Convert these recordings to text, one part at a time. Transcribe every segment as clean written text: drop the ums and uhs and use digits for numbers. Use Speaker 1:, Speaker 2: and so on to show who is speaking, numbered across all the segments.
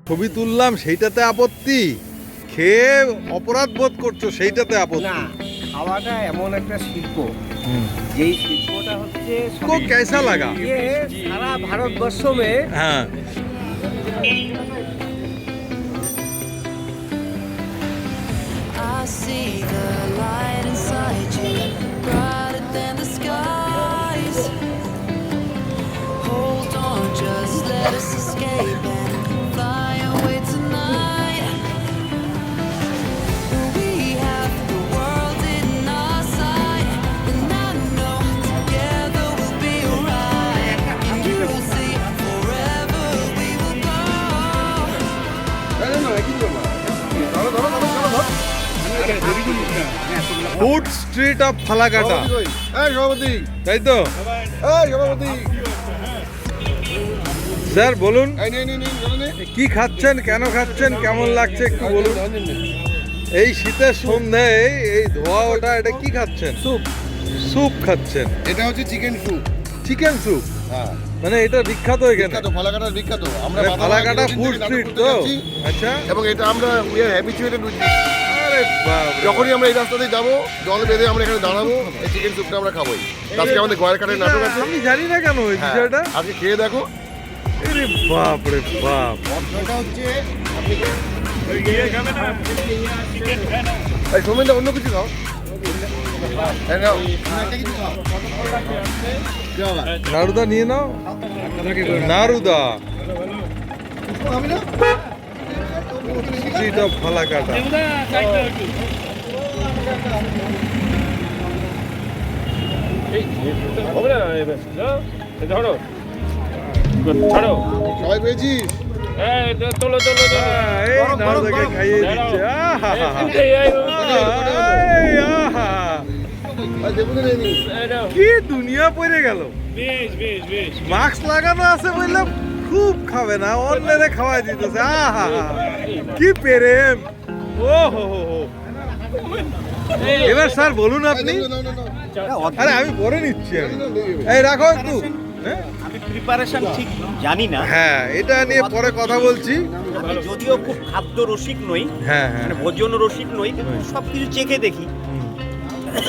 Speaker 1: ছবি তুললাম সেইটাতে আপত্তি, খেয়ে অপরাধ বোধ করছো সেইটাতে আপত্তি
Speaker 2: না। খাওয়াটা এমন একটা শিল্প, যেই শিল্পটা হচ্ছে
Speaker 1: को कैसा लगा?
Speaker 2: ये सारा भारतवर्ष में
Speaker 1: हाँ
Speaker 3: I see the light inside you, brighter than the skies. Hold on, just let us escape and fly away tonight. We have the world in our sight, and I know together we'll be alright. And you will see forever we will go.
Speaker 1: Food street of Falakata, তাই তো sir? বলুন কি খাচ্ছেন, কেন খাচ্ছেন, কেমন লাগছে একটু বলুন। এই শীতের সন্ধ্যায় এই ধোয়া ওটা, এটা কি খাচ্ছেন? স্যুপ। স্যুপ খাচ্ছেন?
Speaker 4: এটা হচ্ছে চিকেন স্যুপ।
Speaker 1: Chicken soup?
Speaker 4: হ্যাঁ,
Speaker 1: মানে এটা বিখ্যাত এখানে,
Speaker 4: বিখ্যাত ফালাকাটার বিখ্যাত। আমরা
Speaker 1: ফালাকাটা ফুড স্ট্রিট তো? আচ্ছা,
Speaker 4: এবং এটা আমরা we are habituated with this.
Speaker 1: আরে বাপ রে।
Speaker 4: যখনই আমরা এই রাস্তাতেই যাবো, জল বেঁধে আমরা এখানে দাঁড়াবো, এই চিকেন স্যুপটা আমরা খাবোই। আজকে আমাদের গয়ের কাঠের নাটক আছে।
Speaker 1: আমি জানি না কেন এই
Speaker 4: হ্যাঁ,
Speaker 1: বিষয়টা।
Speaker 4: আজকে খেয়ে দেখো।
Speaker 1: আরে বাপ রে বাপ।
Speaker 4: এটা হচ্ছে এই সোমেনদা অন্য কিছু খাও। হ্যাঁ, নাও।
Speaker 1: নারুদা নিয়ে নাও। নারুদা স্ট্রিট অফ ফালাকাটা।
Speaker 4: সবাই পেয়েছিস?
Speaker 1: এই নারুদাকে খাইয়ে দিচ্ছে।
Speaker 4: আর দেখুন নেই।
Speaker 1: কি দুনিয়া পড়ে গেল। মাস্ক লাগানো আছে বললাম খুব খাবে না, অন্যরে খাওয়াই দিতেছে। আহা কি প্রেম। ও হো হো হো। এবার স্যার বলুন আপনি। আরে আমি পরে নিচ্ছি। এই রাখো একটু।
Speaker 2: আমি প্রিপারেশন ঠিক জানি না।
Speaker 1: হ্যাঁ, এটা নিয়ে পরে কথা বলছি।
Speaker 2: আমি যদিও খুব খাদ্য রসিক নই,
Speaker 1: হ্যাঁ হ্যাঁ
Speaker 2: মানে ভোজন রসিক নই, কিন্তু সবকিছু চেখে দেখি।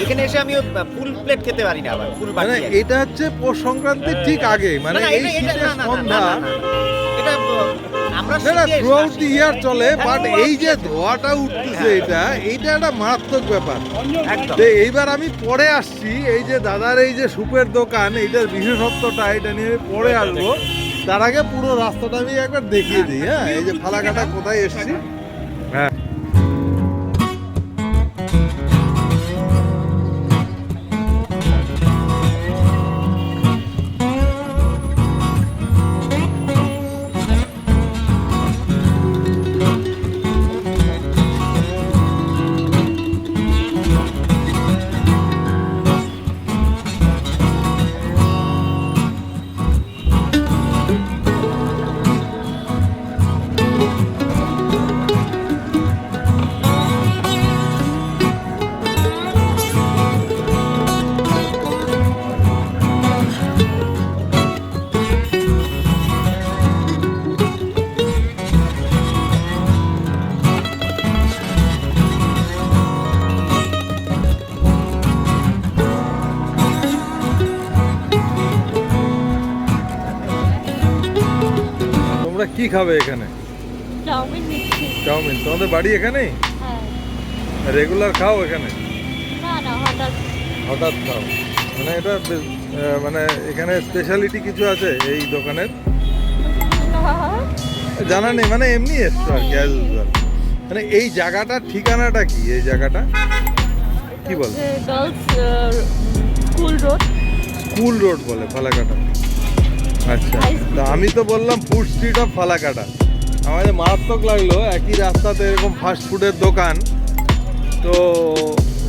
Speaker 2: এখানে এসে আমি ফুল প্লেট খেতে পারি না, আবার ফুল
Speaker 1: মানে
Speaker 2: বাকি।
Speaker 1: এটা হচ্ছে পৌষ সংক্রান্তির ঠিক আগে, মানে এই শীতের সন্ধ্যা।
Speaker 2: এটা আমরা
Speaker 1: না
Speaker 2: শীতে
Speaker 1: থ্রুআউট দি ইয়ার চলে, বাট
Speaker 2: throughout
Speaker 1: এই যে
Speaker 2: the year
Speaker 1: ধোয়াটা উঠতেছে এইটা একটা মারাত্মক ব্যাপার।
Speaker 2: একদম।
Speaker 1: তো এইবার আমি পরে আসছি, এই যে দাদার এই যে সুপের দোকান, এইটার বিশেষত্বটা এটা নিয়ে আমি পরে আসবো। তার আগে পুরো রাস্তাটা আমি একবার দেখিয়ে দিই। হ্যাঁ, এই যে ফালাকাটা কোথায় এসছি। হ্যাঁ, তোমরা কি খাবে এখানে?
Speaker 5: চাউমিন নিচ্ছি।
Speaker 1: চাউমিন? তোমাদের বাড়ি এখানেই?
Speaker 5: হ্যাঁ।
Speaker 1: রেগুলার খাও এখানে?
Speaker 5: না না, হঠাৎ।
Speaker 1: হঠাৎ খাও? মানে এটা মানে এখানে স্পেশালিটি কিছু আছে এই দোকানের? জানা নেই, মানে এমনি এসছো আর কি, as usual। মানে এই জায়গাটার ঠিকানাটা কি? এই জায়গাটা কি বলে?
Speaker 5: Girls school road.
Speaker 1: School road বলে ফালাকাটা? আচ্ছা, তা আমি তো বললাম ফুড স্ট্রিট অফ ফালাকাটা। আমাদের মারাত্মক লাগলো, একই রাস্তাতে এরকম ফাস্ট ফুডের দোকান। তো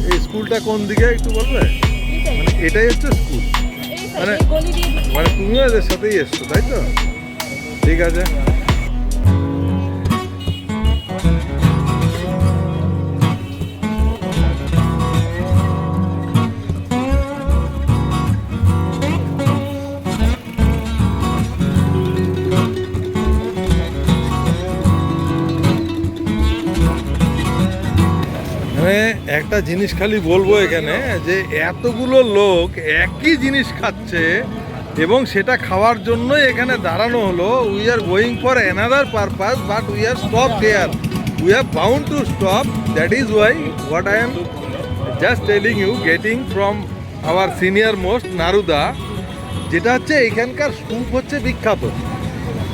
Speaker 1: এই স্কুলটা কোন দিকে একটু বলবে? মানে এটাই হচ্ছে স্কুল? মানে মানে তুমিও এদের সাথেই এসছো তাই তো? ঠিক আছে। মানে একটা জিনিস খালি বলবো এখানে যে এতগুলো লোক একই জিনিস খাচ্ছে এবং সেটা খাওয়ার জন্যই এখানে দাঁড়ানো হলো। We are going for another purpose but we are stop here, we are bound to stop. That is why what I am just telling you getting from our senior most নারুদা, যেটা হচ্ছে এখানকার স্যুপ হচ্ছে বিখ্যাত,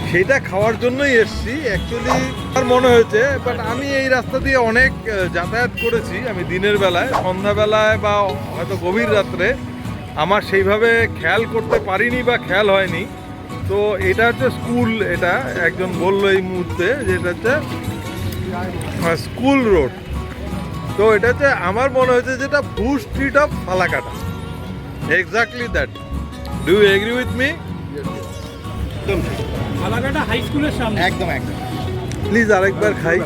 Speaker 1: সেটা খাওয়ার জন্যই এসছি। অ্যাকচুয়ালি আমার মনে হয়েছে, বাট আমি এই রাস্তা দিয়ে অনেক যাতায়াত করেছি, আমি দিনের বেলায়, সন্ধ্যাবেলায় বা হয়তো গভীর রাত্রে আমার সেইভাবে খেয়াল করতে পারিনি বা খেয়াল হয়নি। তো এটা হচ্ছে স্কুল, এটা একজন বললো এই মুহূর্তে যে এটা হচ্ছে স্কুল রোড। তো এটা হচ্ছে আমার মনে হয়েছে যেটা food street of Falakata, exactly that. Do you agree with me?
Speaker 6: Falakata high স্কুলের সামনে।
Speaker 2: একদম একদম।
Speaker 1: প্লিজ আরেকবার খাই।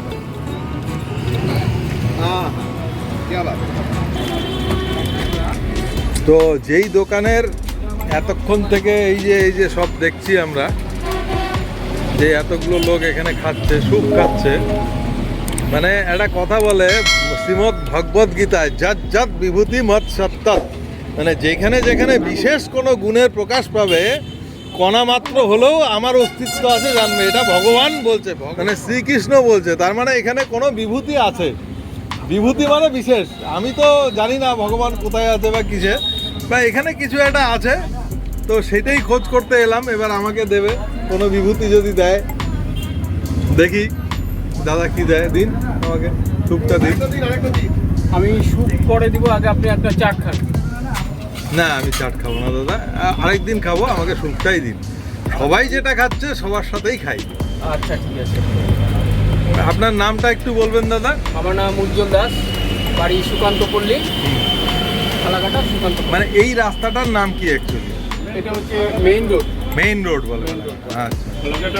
Speaker 1: তো যেই দোকানের এতক্ষণ থেকে এই যে সব দেখছি আমরা, যে এতগুলো লোক এখানে খাচ্ছে, স্যুপ খাচ্ছে, মানে একটা কথা বলে শ্রীমদ্ ভগবদ গীতায়, যৎ যৎ বিভূতি মৎ সত্তৎ, মানে যেখানে যেখানে বিশেষ কোনো গুণের প্রকাশ পাবে কণা মাত্র হলেও আমার অস্তিত্ব আছে জানবে, এটা ভগবান বলছে, মানে শ্রীকৃষ্ণ বলছে। তার মানে এখানে কোনো বিভূতি আছে, বিভূতি মানে বিশেষ। আমি তো জানি না ভগবান কোথায় আছে বা কিসে, বা এখানে কিছু একটা আছে, তো সেটাই খোঁজ করতে এলাম। এবার আমাকে দেবে কোনো বিভূতি যদি দেয়, দেখি দাদা কি দেয়, দিন আমাকে স্যুপটা দিন।
Speaker 6: আমি স্যুপ পরে দিব, আগে আপনি একটা চাট খান।
Speaker 1: না আমি চাট খাবো না দাদা, আরেকদিন খাবো, আমাকে স্যুপটাই দিন। সবাই যেটা খাচ্ছে সবার সাথেই খাই।
Speaker 6: আচ্ছা ঠিক আছে।
Speaker 1: আপনার নামটা একটু বলবেন দাদা?
Speaker 6: আমার নাম উজ্জ্বল দাস, বাড়ি সুকান্ত পল্লী, ফালাকাটা সুকান্ত।
Speaker 1: মানে এই রাস্তাটার নাম কি অ্যাকচুয়ালি?
Speaker 6: এটা হচ্ছে মেইন রোড।
Speaker 1: মেইন রোড বলে? আচ্ছা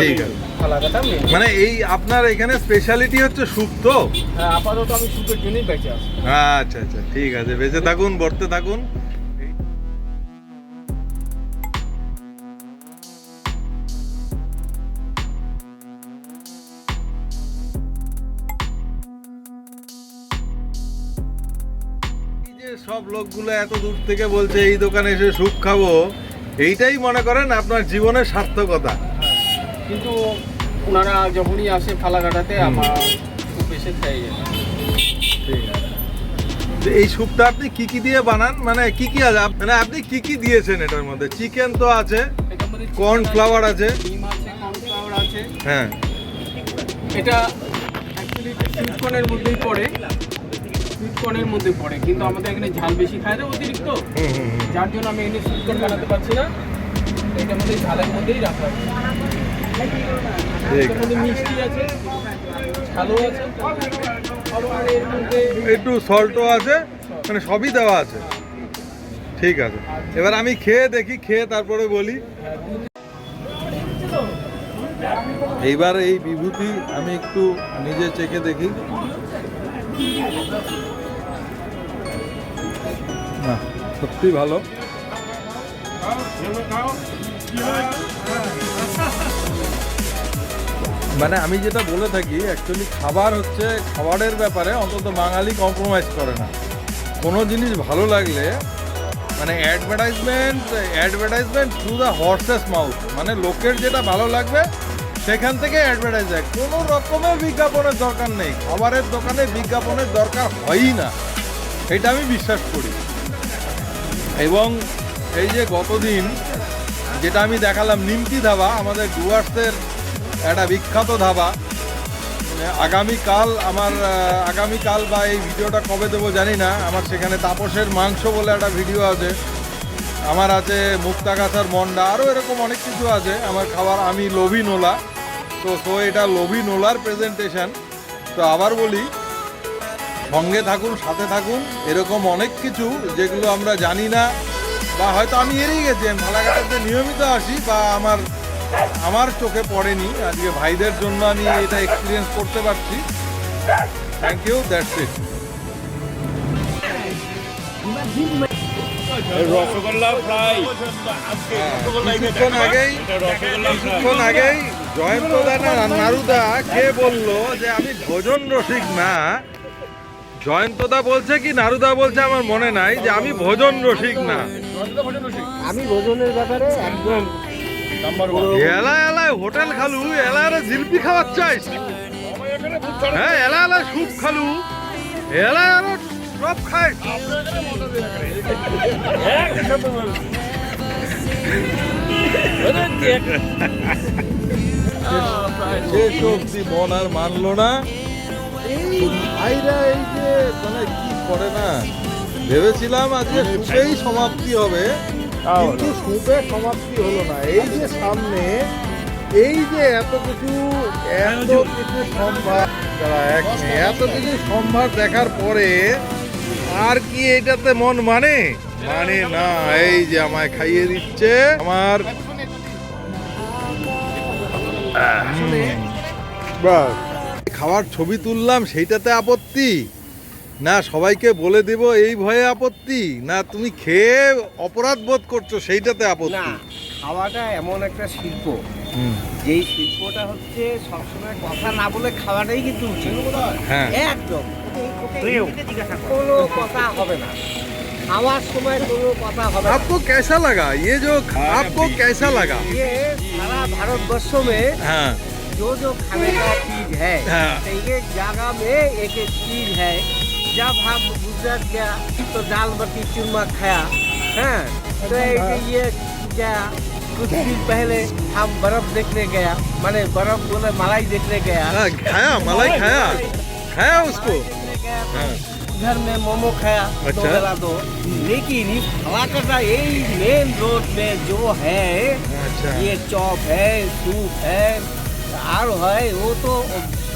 Speaker 1: ঠিক আছে।
Speaker 6: ফালাকাটা মেইন।
Speaker 1: মানে এই আপনার এখানে স্পেশালিটি হচ্ছে স্যুপ তো?
Speaker 6: হ্যাঁ, আপাতত আমি স্যুপের জন্যই বেঁচে আছি।
Speaker 1: আচ্ছা আচ্ছা ঠিক আছে, বেঁচে থাকুন, বর্তে থাকুন। সব লোকগুলো এত দূর থেকে বলছে এই দোকানে এসে স্যুপ খাবো, এইটাই মনে করেন আপনার জীবনের সার্থকতা।
Speaker 6: কিন্তু ওনারা যখনই আসে ফালাকাটাতে আমার স্যুপ এসে খেয়ে যায়।
Speaker 1: ঠিক আছে। তো এই স্যুপটা আপনি কি কি দিয়ে বানান, মানে কি কি আছে, মানে আপনি কি কি দিয়েছেন এটার মধ্যে? চিকেন তো আছে,
Speaker 6: এটার মধ্যে
Speaker 1: কর্নফ্লাওয়ার আছে,
Speaker 6: ডিম আছে, কর্নফ্লাওয়ার আছে।
Speaker 1: হ্যাঁ
Speaker 6: এটা অ্যাকচুয়ালি সুইট কর্নের মধ্যেই পড়ে, সুইট কর্নের মধ্যে পড়ে, কিন্তু আমাদের এখানে ঝাল বেশি খায় না অতিরিক্ত, যার জন্য আমি এখানে সুইট কর্ন বানাতে পারছি না। এটার মধ্যে ঝালের মধ্যেই রাখা আছে। এটার মধ্যে মিষ্টি আছে, ঝালও আছে, আর এর মধ্যে
Speaker 1: একটু সল্টও আছে, মানে সবই দেওয়া আছে। ঠিক আছে, এবার আমি খেয়ে দেখি, খেয়ে তারপরে বলি। এইবার এই বিভূতি আমি একটু নিজে চেখে দেখি। না সত্যি ভালো। মানে আমি যেটা বলে থাকি, অ্যাকচুয়ালি খাবার হচ্ছে, খাবারের ব্যাপারে অন্তত বাঙালি কম্প্রোমাইজ করে না। কোনো জিনিস ভালো লাগলে মানে advertisement through the horse's mouth, মানে লোকের যেটা ভালো লাগবে সেখান থেকে অ্যাডভার্টাইজ হয়। কোনো রকমের বিজ্ঞাপনের দরকার নেই, খাবারের দোকানে বিজ্ঞাপনের দরকার হয়ই না, এটা আমি বিশ্বাস করি। এবং এই যে গতদিন যেটা আমি দেখালাম, নিমতি ধাবা, আমাদের ডুয়ার্সের একটা বিখ্যাত ধাবা। আগামীকাল বা এই ভিডিওটা কবে দেবো জানি না, আমার সেখানে তাপসের মাংস বলে একটা ভিডিও আছে, আমার আছে মুক্তাগাছার মন্ডা, আরও এরকম অনেক কিছু আছে আমার খাবার। আমি লোভি নোলা, তো এটা লোভি নোলার প্রেজেন্টেশন। তো আবার বলি, সঙ্গে থাকুন, সাথে থাকুন, এরকম অনেক কিছু যেগুলো আমরা জানি না বা হয়তো আমি এড়িয়ে গেছি। আমি ফালাকাটাতে নিয়মিত আসি বা আমার চোখে পড়েনি, আজকে ভাইদের জন্য আমি এটা এক্সপিরিয়েন্স করতে পারছি। Thank you, that's it.
Speaker 7: Rasgulla fry.
Speaker 1: কিছুক্ষণ আগেই জয়ন্ত দা না নারুদা কে বললো যে আমি ভোজন রসিক না, জয়ন্তদা বলছে কি নারুদা বলছে আমার মনে নাই যে আমি ভোজন রসিক না।
Speaker 2: আমি ভোজনের ব্যাপারে একদম
Speaker 1: এলা এলায় হোটেল খালু, এলা এলা জিলপি খাওয়ার চাইস, হ্যাঁ এলা এলা স্যুপ খালু, এলা এলা সব খায়। শেষ অব্দি মন আর মানলো না। এই ভাইরা এই যে মানে কি করে না, ভেবেছিলাম আজকে সুপেই সমাপ্তি হবে, কিন্তু সুপে সমাপ্তি হলো না। এই যে সামনে এই যে এত কিছু সম্ভার, এত কিছু সম্ভার দেখার পরে আর কি এটাতে মন মানে না। এই যে আমায় খাইয়ে দিচ্ছে আমার খাওয়ার ছবি তুললাম সেইটাতে আপত্তি না, সবাইকে বলে দেব এই ভয়ে আপত্তি না, তুমি খেয়ে অপরাধ বোধ করছো সেইটাতে আপত্তি।
Speaker 2: খাওয়াটা এমন একটা শিল্প, যেই শিল্পটা হচ্ছে সবসময় কথা না বলে খাওয়াটাই কিন্তু উচিত।
Speaker 1: হ্যাঁ
Speaker 2: একদম কোনো কথা হবে না খাওয়ার সময়, কোনো কথা হবে না।
Speaker 1: आपको कैसा लगा ये जो, आपको कैसा लगा
Speaker 2: ये सारा भारतवर्ष में
Speaker 1: हाँ
Speaker 2: जो खाने का चीज है,
Speaker 1: हाँ।
Speaker 2: एक जगह में एक चीज है। जब हम गुजरात गया तो दाल बाटी चूरमा खाया, हैं तो ये क्या कुछ दिन पहले हम बर्फ देखने गया, माने बर्फ बोले मलाई देखने गया,
Speaker 1: हाँ, खाया मलाई खाया उसको
Speaker 2: देखने गया तो
Speaker 1: हाँ।
Speaker 2: घर में मोमो खाया,
Speaker 1: अच्छा।
Speaker 2: 2 बेला 2। लेकिन ये फलाकटा यही मेन रोड में जो है,
Speaker 1: अच्छा
Speaker 2: ये चॉप है, सूप है और है, वो तो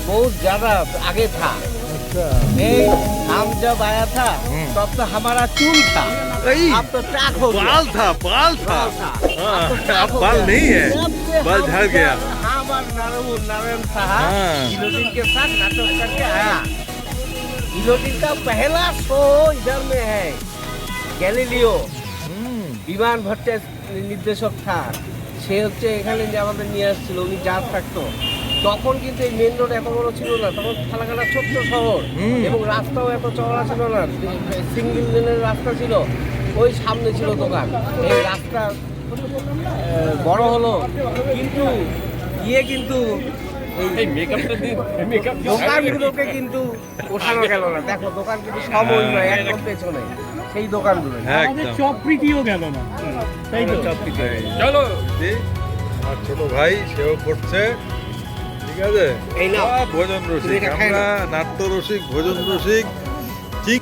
Speaker 2: बहुत ज्यादा आगे था।
Speaker 1: अच्छा
Speaker 2: हम जब आया था तब तो हमारा चूल था,
Speaker 1: नहीं,
Speaker 2: अब तो टाक हो गया।
Speaker 1: बाल था
Speaker 2: बाल था।
Speaker 1: हाँ,
Speaker 2: अब तो टाक
Speaker 1: अब
Speaker 2: हो
Speaker 1: बाल
Speaker 2: गया।
Speaker 1: नहीं है,
Speaker 2: जब से
Speaker 1: बाल
Speaker 2: हम
Speaker 1: झड़ गया।
Speaker 2: इधर हमारा नारायण साहब
Speaker 1: हाँ।
Speaker 2: गिलोटिन के साथ नाटक करके आया। गिलोटिन का पहला शो इधर में है, গ্যালিলিও বিমান ভট্টের নির্দেশক था। সে হচ্ছে এখানে যে আমাদের নিয়ে আসছিল, উনি যা থাকতো তখন কিন্তু এই মেন রোড এত বড় ছিল না, তখন ফালাকাটা ছোট্ট শহর এবং রাস্তাও এত চওড়া ছিল না, সিঙ্গেল লেনের রাস্তা ছিল, ওই সামনে ছিল দোকান। এই রাস্তা বড় হলো কিন্তু কিন্তু এই দোকানগুলোকে কিন্তু ওঠানো গেল না। দেখো দোকান কিন্তু সব ওই নয়, একদম পেছনে সেই দোকানগুলো।
Speaker 1: একদম
Speaker 6: চপরিটিও গেল না, তাই তো
Speaker 1: চলো আমার ছোট ভাই সেও করছে, ঠিক আছে।
Speaker 2: এই নাও।
Speaker 1: ভোজন রসিক
Speaker 2: এটা খাই
Speaker 1: আমরা, নাট্য রসিক, ভোজন রসিক, ঠিক